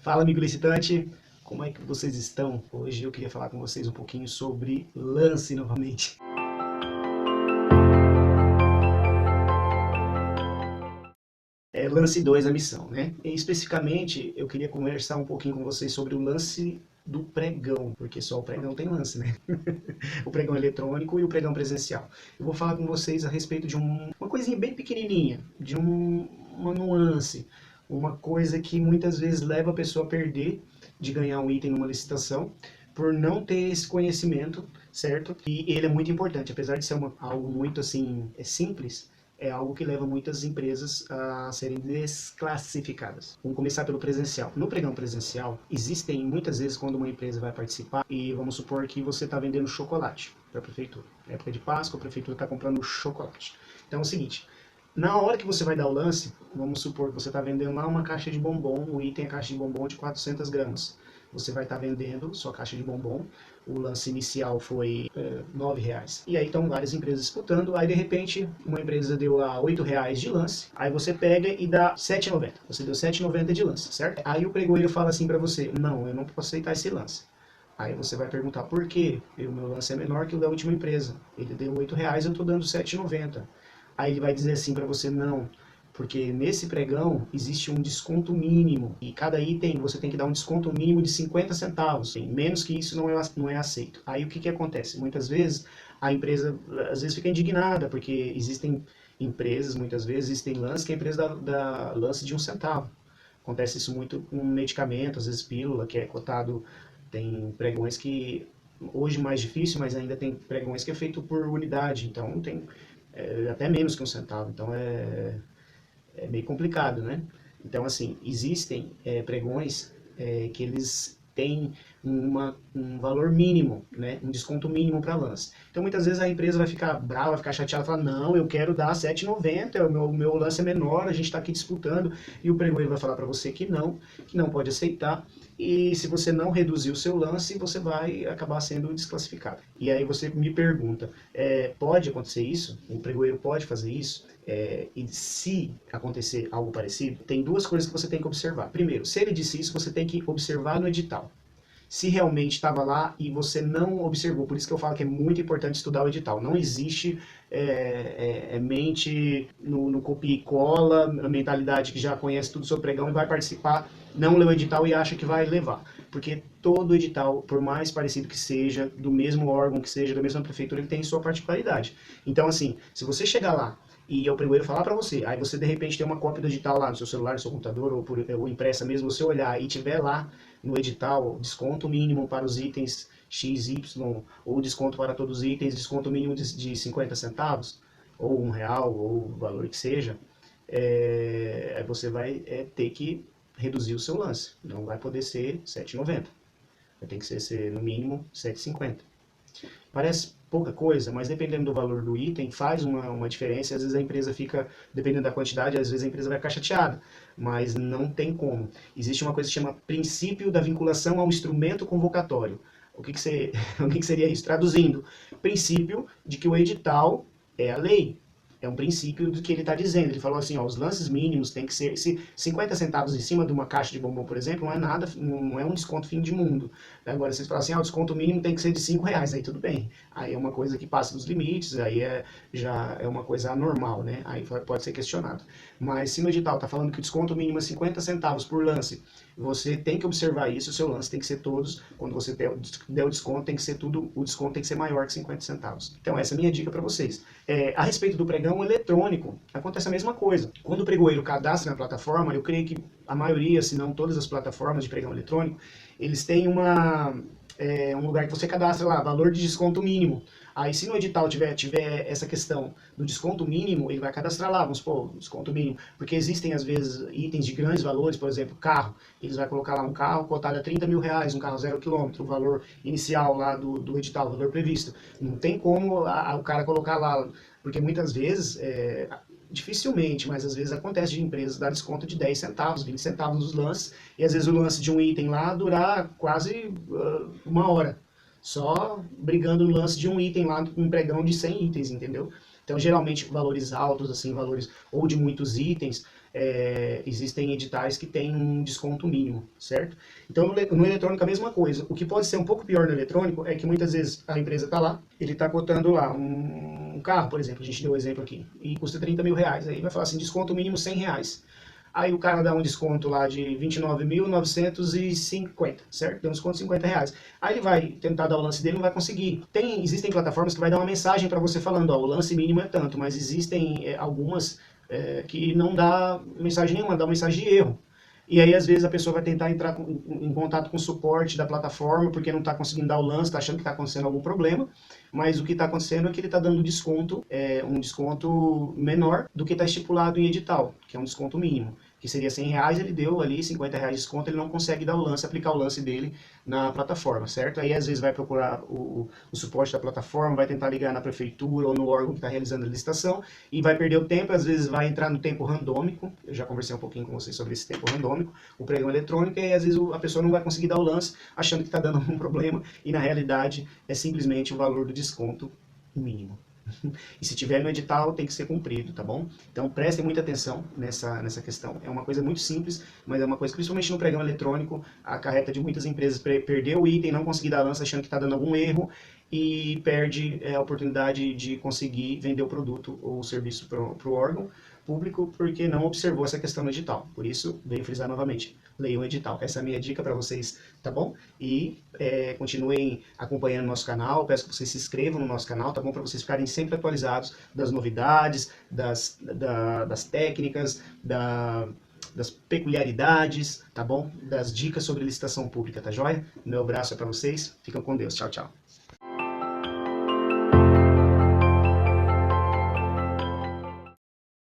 Fala, amigo licitante, como é que vocês estão? Hoje eu queria falar com vocês um pouquinho sobre lance novamente. Lance 2, a missão, né? E especificamente eu queria conversar um pouquinho com vocês sobre o lance do pregão, porque só o pregão tem lance, né? O pregão eletrônico e o pregão presencial. Eu vou falar com vocês a respeito de uma coisinha bem pequenininha, de uma nuance, uma coisa que muitas vezes leva a pessoa a perder de ganhar um item numa licitação, por não ter esse conhecimento, certo? E ele é muito importante, apesar de ser algo muito assim, simples, é algo que leva muitas empresas a serem desclassificadas. Vamos começar pelo presencial. No pregão presencial, existem muitas vezes quando uma empresa vai participar e vamos supor que você está vendendo chocolate para a prefeitura. Na época de Páscoa, a prefeitura está comprando chocolate. Então é o seguinte, na hora que você vai dar o lance, vamos supor que você está vendendo lá uma caixa de bombom, o item é a caixa de bombom de 400 gramas. Você vai estar vendendo sua caixa de bombom, o lance inicial foi R$ 9. E aí estão várias empresas disputando, aí de repente uma empresa deu a R$ 8 de lance, aí você pega e dá R$ 7,90. Você deu R$ 7,90 de lance, certo? Aí o pregoeiro fala assim para você, não, eu não posso aceitar esse lance. Aí você vai perguntar por quê? O meu lance é menor que o da última empresa. Ele deu R$ 8, eu estou dando R$ 7,90. Aí ele vai dizer assim para você, não, porque nesse pregão existe um desconto mínimo e cada item você tem que dar um desconto mínimo de 50 centavos. Menos que isso não é aceito. Aí o que acontece? Muitas vezes a empresa às vezes fica indignada porque existem empresas, muitas vezes existem lances que a empresa dá lance de 1 centavo. Acontece isso muito com medicamento, às vezes pílula, que é cotado, tem pregões que hoje mais difícil, mas ainda tem pregões que é feito por unidade, então tem até menos que 1 centavo. Então é meio complicado, né? Então, assim, existem pregões que eles têm um valor mínimo, né? Um desconto mínimo para lance. Então, muitas vezes a empresa vai ficar brava, vai ficar chateada, falar, não, eu quero dar R$ 7,90, o meu lance é menor, a gente está aqui disputando, e o pregoeiro vai falar para você que não pode aceitar, e se você não reduzir o seu lance, você vai acabar sendo desclassificado. E aí você me pergunta, pode acontecer isso? O pregoeiro pode fazer isso? E se acontecer algo parecido, tem duas coisas que você tem que observar. Primeiro, se ele disse isso, você tem que observar no edital. Se realmente estava lá e você não observou, por isso que eu falo que é muito importante estudar o edital. Não existe mente no copia e cola, a mentalidade que já conhece tudo sobre pregão e vai participar, não leu o edital e acha que vai levar. Porque todo edital, por mais parecido que seja, do mesmo órgão que seja, da mesma prefeitura, ele tem sua particularidade. Então, assim, se você chegar lá e o pregoeiro falar para você, aí você de repente tem uma cópia do edital lá no seu celular, no seu computador, ou impressa mesmo, você olhar e tiver lá no edital, desconto mínimo para os itens X, Y, ou desconto para todos os itens, desconto mínimo de 50 centavos, ou R$ 1, ou o valor que seja, aí você vai ter que reduzir o seu lance. Não vai poder ser R$ 7,90. Vai ter que ser no mínimo R$ 7,50. Parece pouca coisa, mas dependendo do valor do item, faz uma diferença. Às vezes a empresa fica, dependendo da quantidade, às vezes a empresa vai ficar chateada, mas não tem como. Existe uma coisa que chama princípio da vinculação ao instrumento convocatório. O que seria isso? Traduzindo, princípio de que o edital é a lei. É um princípio do que ele está dizendo. Ele falou assim, ó, os lances mínimos tem que ser... Se 50 centavos em cima de uma caixa de bombom, por exemplo, não é nada, não é um desconto fim de mundo. Agora, vocês falam assim, ó, o desconto mínimo tem que ser de R$ 5, aí tudo bem. Aí é uma coisa que passa dos limites, aí já é uma coisa anormal, né? Aí pode ser questionado. Mas se no edital está falando que o desconto mínimo é 50 centavos por lance, você tem que observar isso, o seu lance tem que ser todos, quando você der o desconto, tem que ser tudo, o desconto tem que ser maior que 50 centavos. Então essa é a minha dica para vocês. A respeito do pregão eletrônico, acontece a mesma coisa. Quando o pregoeiro cadastra na plataforma, eu creio que a maioria, se não todas as plataformas de pregão eletrônico, eles têm um lugar que você cadastra lá, valor de desconto mínimo. Aí se no edital tiver essa questão do desconto mínimo, ele vai cadastrar lá, vamos supor, desconto mínimo, porque existem às vezes itens de grandes valores, por exemplo, carro, eles vão colocar lá um carro cotado a R$ 30 mil, um carro 0 km, o valor inicial lá do edital, o valor previsto. Não tem como o cara colocar lá, porque muitas vezes, dificilmente, mas às vezes acontece de empresas dar desconto de 10 centavos, 20 centavos nos lances, e às vezes o lance de um item lá durar quase 1 hora. Só brigando no lance de um item lá, um pregão de 100 itens, entendeu? Então, geralmente, valores altos, assim, valores ou de muitos itens, existem editais que têm um desconto mínimo, certo? Então no eletrônico a mesma coisa. O que pode ser um pouco pior no eletrônico é que muitas vezes a empresa está lá, ele está cotando lá um carro, por exemplo, a gente deu o exemplo aqui, e custa 30 mil reais. Aí vai falar assim, desconto mínimo 100 reais. Aí o cara dá um desconto lá de 29.950, certo? Deu um desconto de 50 reais. Aí ele vai tentar dar o lance dele, não vai conseguir. Existem plataformas que vai dar uma mensagem para você falando, ó, o lance mínimo é tanto, mas existem algumas que não dá mensagem nenhuma, dá uma mensagem de erro. E aí, às vezes, a pessoa vai tentar entrar em contato com o suporte da plataforma, porque não está conseguindo dar o lance, está achando que está acontecendo algum problema, mas o que está acontecendo é que ele está dando desconto, um desconto menor do que está estipulado em edital, que é um desconto mínimo, que seria 100 reais, ele deu ali 50 reais de desconto, ele não consegue dar o lance, aplicar o lance dele na plataforma, certo? Aí, às vezes, vai procurar o suporte da plataforma, vai tentar ligar na prefeitura ou no órgão que está realizando a licitação, e vai perder o tempo, às vezes vai entrar no tempo randômico, eu já conversei um pouquinho com vocês sobre esse tempo randômico, o pregão eletrônico, e às vezes a pessoa não vai conseguir dar o lance, achando que está dando algum problema, e na realidade é simplesmente o valor do desconto mínimo. E se tiver no edital, tem que ser cumprido, tá bom? Então prestem muita atenção nessa questão. É uma coisa muito simples, mas é uma coisa que, principalmente no pregão eletrônico, acarreta de muitas empresas perder o item, não conseguir dar lance achando que está dando algum erro, e perde a oportunidade de conseguir vender o produto ou o serviço para o órgão público porque não observou essa questão no edital. Por isso, venho frisar novamente, leiam o edital. Essa é a minha dica para vocês, tá bom? E continuem acompanhando o nosso canal, peço que vocês se inscrevam no nosso canal, tá bom? Para vocês ficarem sempre atualizados das novidades, das técnicas, das peculiaridades, tá bom? Das dicas sobre licitação pública, tá joia? Meu abraço é para vocês, fiquem com Deus, tchau, tchau.